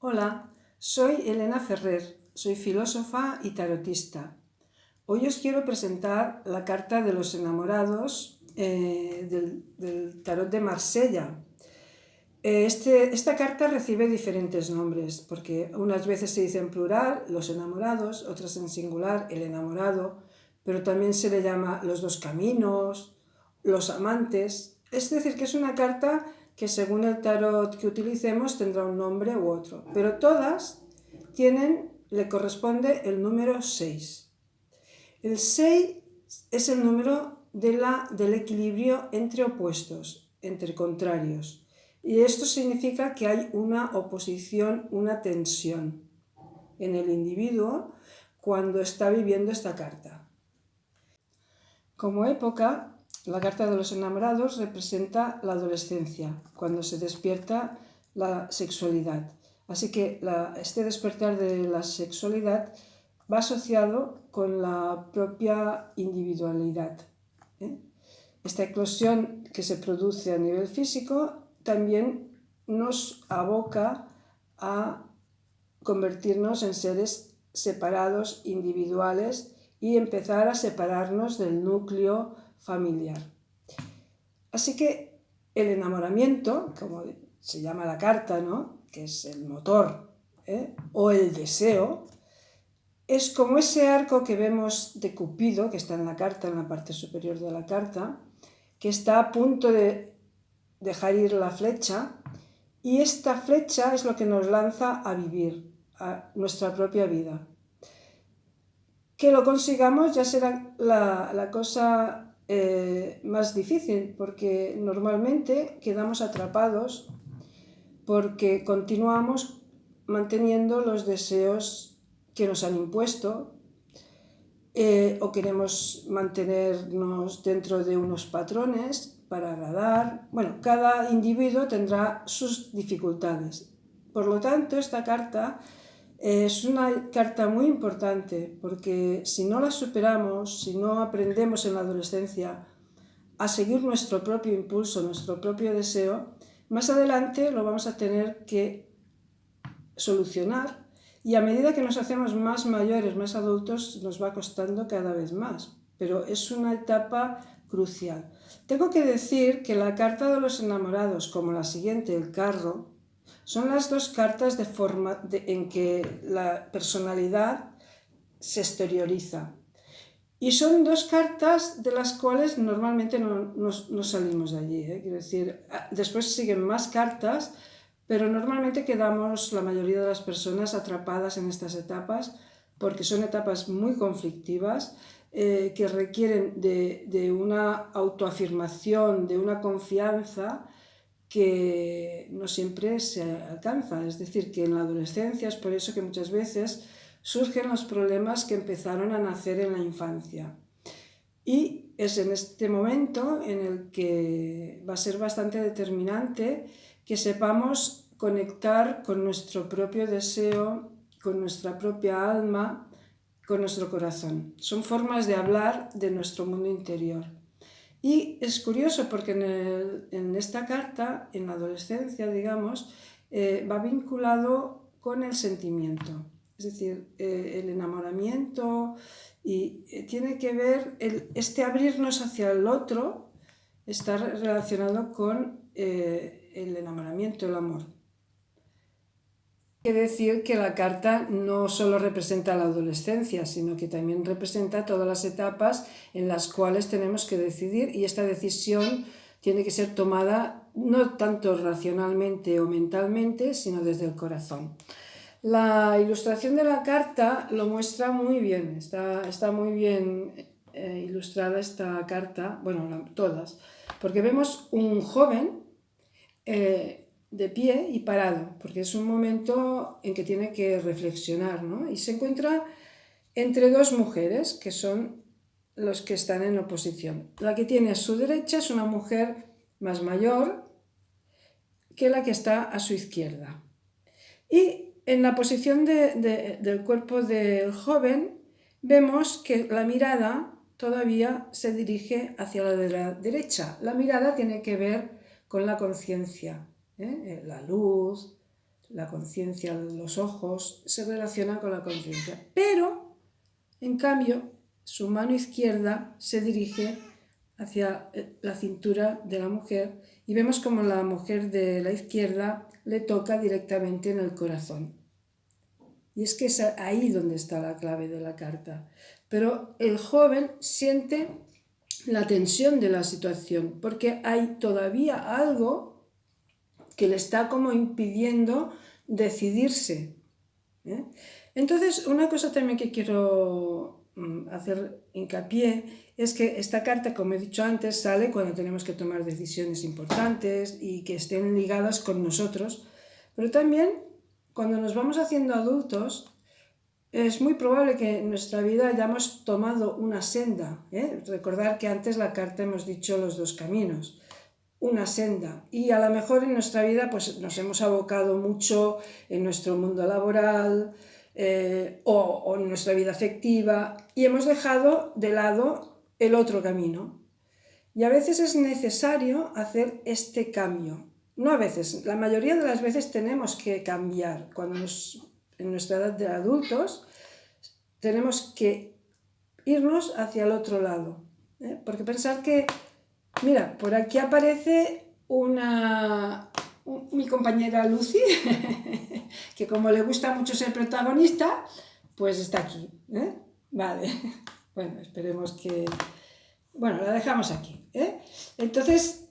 Hola, soy Elena Ferrer, soy filósofa y tarotista. Hoy os quiero presentar la carta de los enamorados del tarot de Marsella. Esta carta recibe diferentes nombres, porque unas veces se dice en plural los enamorados, otras en singular el enamorado, pero también se le llama los dos caminos, los amantes. Es decir, que es una carta que según el tarot que utilicemos tendrá un nombre u otro, pero todas le corresponde el número 6. El 6 es el número del equilibrio entre opuestos, entre contrarios. Y esto significa que hay una oposición, una tensión en el individuo cuando está viviendo esta carta. Como época, la carta de los enamorados representa la adolescencia, cuando se despierta la sexualidad. Así que este despertar de la sexualidad va asociado con la propia individualidad. Esta eclosión que se produce a nivel físico también nos aboca a convertirnos en seres separados, individuales, y empezar a separarnos del núcleo familiar. Así que el enamoramiento, como se llama la carta, ¿no?, que es el motor, o el deseo, es como ese arco que vemos de Cupido, que está en la carta, en la parte superior de la carta, que está a punto de dejar ir la flecha, y esta flecha es lo que nos lanza a vivir, a nuestra propia vida. Que lo consigamos ya será la cosa más difícil, porque normalmente quedamos atrapados porque continuamos manteniendo los deseos que nos han impuesto, o queremos mantenernos dentro de unos patrones para agradar. Bueno, cada individuo tendrá sus dificultades. Por lo tanto, esta carta es una carta muy importante, porque si no la superamos, si no aprendemos en la adolescencia a seguir nuestro propio impulso, nuestro propio deseo, más adelante lo vamos a tener que solucionar, y a medida que nos hacemos más mayores, más adultos, nos va costando cada vez más, pero es una etapa crucial. Tengo que decir que la carta de los enamorados, como la siguiente, el carro, son las dos cartas en que la personalidad se exterioriza. Y son dos cartas de las cuales normalmente no salimos de allí. Quiero decir, después siguen más cartas, pero normalmente quedamos la mayoría de las personas atrapadas en estas etapas, porque son etapas muy conflictivas, que requieren de una autoafirmación, de una confianza que no siempre se alcanza. Es decir, que en la adolescencia es por eso que muchas veces surgen los problemas que empezaron a nacer en la infancia. Y es en este momento en el que va a ser bastante determinante que sepamos conectar con nuestro propio deseo, con nuestra propia alma, con nuestro corazón. Son formas de hablar de nuestro mundo interior. Y es curioso porque en esta carta, en la adolescencia, digamos, va vinculado con el sentimiento. Es decir, el enamoramiento, y tiene que ver, este abrirnos hacia el otro está relacionado con el enamoramiento, el amor. Hay que decir que la carta no solo representa la adolescencia, sino que también representa todas las etapas en las cuales tenemos que decidir, y esta decisión tiene que ser tomada no tanto racionalmente o mentalmente, sino desde el corazón. La ilustración de la carta lo muestra muy bien, está muy bien ilustrada esta carta, bueno, todas, porque vemos un joven de pie y parado, porque es un momento en que tiene que reflexionar, ¿no? Y se encuentra entre dos mujeres que son los que están en oposición. La que tiene a su derecha es una mujer más mayor que la que está a su izquierda. Y en la posición del cuerpo del joven vemos que la mirada todavía se dirige hacia la de la derecha. La mirada tiene que ver con la conciencia, la luz, la conciencia, los ojos, se relacionan con la conciencia. Pero, en cambio, su mano izquierda se dirige hacia la cintura de la mujer y vemos como la mujer de la izquierda le toca directamente en el corazón. Y es que es ahí donde está la clave de la carta. Pero el joven siente la tensión de la situación, porque hay todavía algo que le está como impidiendo decidirse. Entonces, una cosa también que quiero hacer hincapié es que esta carta, como he dicho antes, sale cuando tenemos que tomar decisiones importantes y que estén ligadas con nosotros, pero también cuando nos vamos haciendo adultos, es muy probable que en nuestra vida hayamos tomado una senda. Recordar que antes la carta hemos dicho los dos caminos, una senda. Y a lo mejor en nuestra vida pues, nos hemos abocado mucho en nuestro mundo laboral o en nuestra vida afectiva y hemos dejado de lado el otro camino. Y a veces es necesario hacer este cambio. No a veces, la mayoría de las veces tenemos que cambiar. En nuestra edad de adultos tenemos que irnos hacia el otro lado. Porque pensar que, mira, por aquí aparece mi compañera Lucy, que como le gusta mucho ser protagonista, pues está aquí. Vale, bueno, esperemos que... Bueno, la dejamos aquí. Entonces,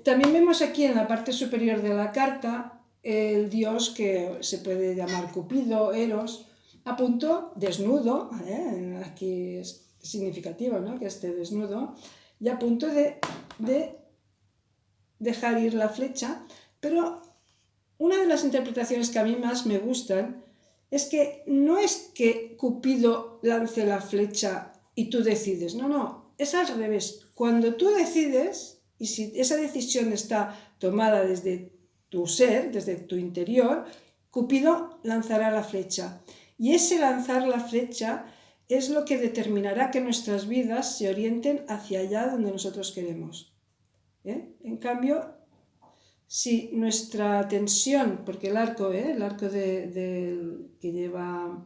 también vemos aquí en la parte superior de la carta el dios que se puede llamar Cupido, Eros, a punto, desnudo, aquí es significativo, ¿no?, que esté desnudo, y a punto de dejar ir la flecha, pero una de las interpretaciones que a mí más me gustan es que no es que Cupido lance la flecha y tú decides, no, es al revés. Cuando tú decides, y si esa decisión está tomada desde tu ser, desde tu interior, Cupido lanzará la flecha. Y ese lanzar la flecha es lo que determinará que nuestras vidas se orienten hacia allá donde nosotros queremos. En cambio, si nuestra tensión, porque el arco que lleva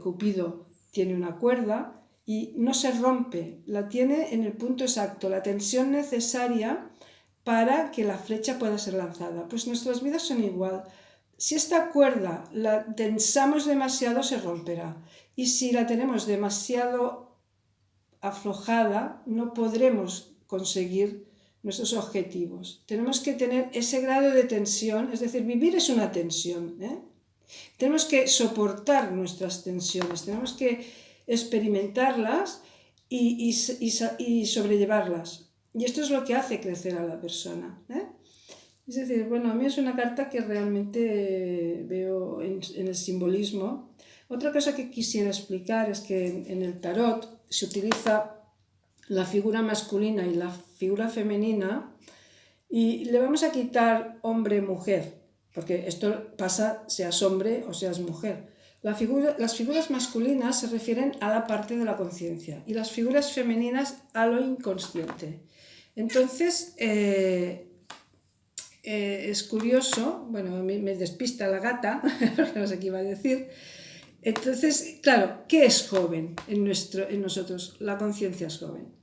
Cupido tiene una cuerda y no se rompe, la tiene en el punto exacto, la tensión necesaria para que la flecha pueda ser lanzada. Pues nuestras vidas son igual. Si esta cuerda la tensamos demasiado, se romperá. Y si la tenemos demasiado aflojada, no podremos conseguir nuestros objetivos. Tenemos que tener ese grado de tensión, es decir, vivir es una tensión. Tenemos que soportar nuestras tensiones, tenemos que experimentarlas y sobrellevarlas. Y esto es lo que hace crecer a la persona. Es decir, bueno, a mí es una carta que realmente veo en el simbolismo. Otra cosa que quisiera explicar es que en el tarot se utiliza la figura masculina y la figura femenina y le vamos a quitar hombre-mujer, porque esto pasa seas hombre o seas mujer. Las figuras masculinas se refieren a la parte de la conciencia y las figuras femeninas a lo inconsciente. Entonces, es curioso, bueno, me despista la gata, porque no sé qué iba a decir. Entonces, claro, ¿qué es joven en nosotros? La conciencia es joven.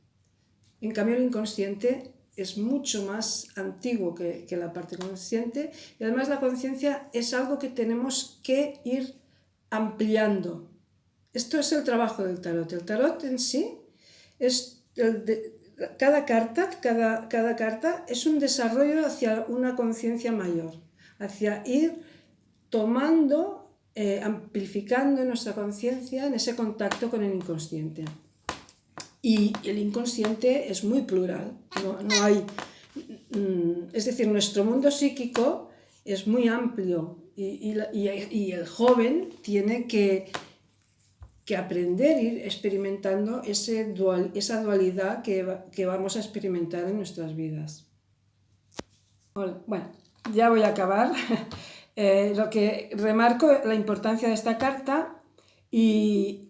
En cambio, el inconsciente es mucho más antiguo que la parte consciente y además la conciencia es algo que tenemos que ir ampliando. Esto es el trabajo del tarot. El tarot en sí es cada carta es un desarrollo hacia una conciencia mayor, hacia ir tomando, amplificando nuestra conciencia en ese contacto con el inconsciente. Y el inconsciente es muy plural, no hay, es decir, nuestro mundo psíquico es muy amplio y el joven tiene que aprender a ir experimentando esa dualidad que vamos a experimentar en nuestras vidas. Bueno, ya voy a acabar. Lo que remarco la importancia de esta carta y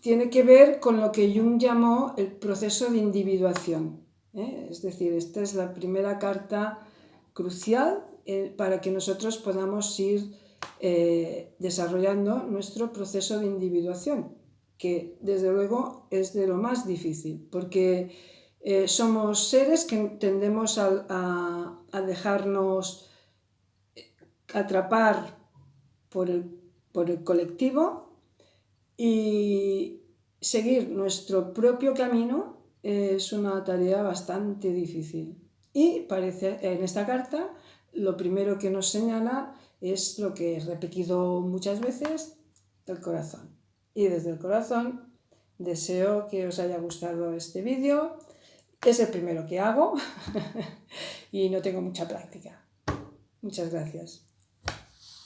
tiene que ver con lo que Jung llamó el proceso de individuación. Es decir, esta es la primera carta crucial para que nosotros podamos ir desarrollando nuestro proceso de individuación, que desde luego es de lo más difícil, porque somos seres que tendemos a dejarnos atrapar por el colectivo, y seguir nuestro propio camino es una tarea bastante difícil. Y parece en esta carta lo primero que nos señala es lo que he repetido muchas veces, el corazón. Y desde el corazón deseo que os haya gustado este vídeo. Es el primero que hago y no tengo mucha práctica. Muchas gracias.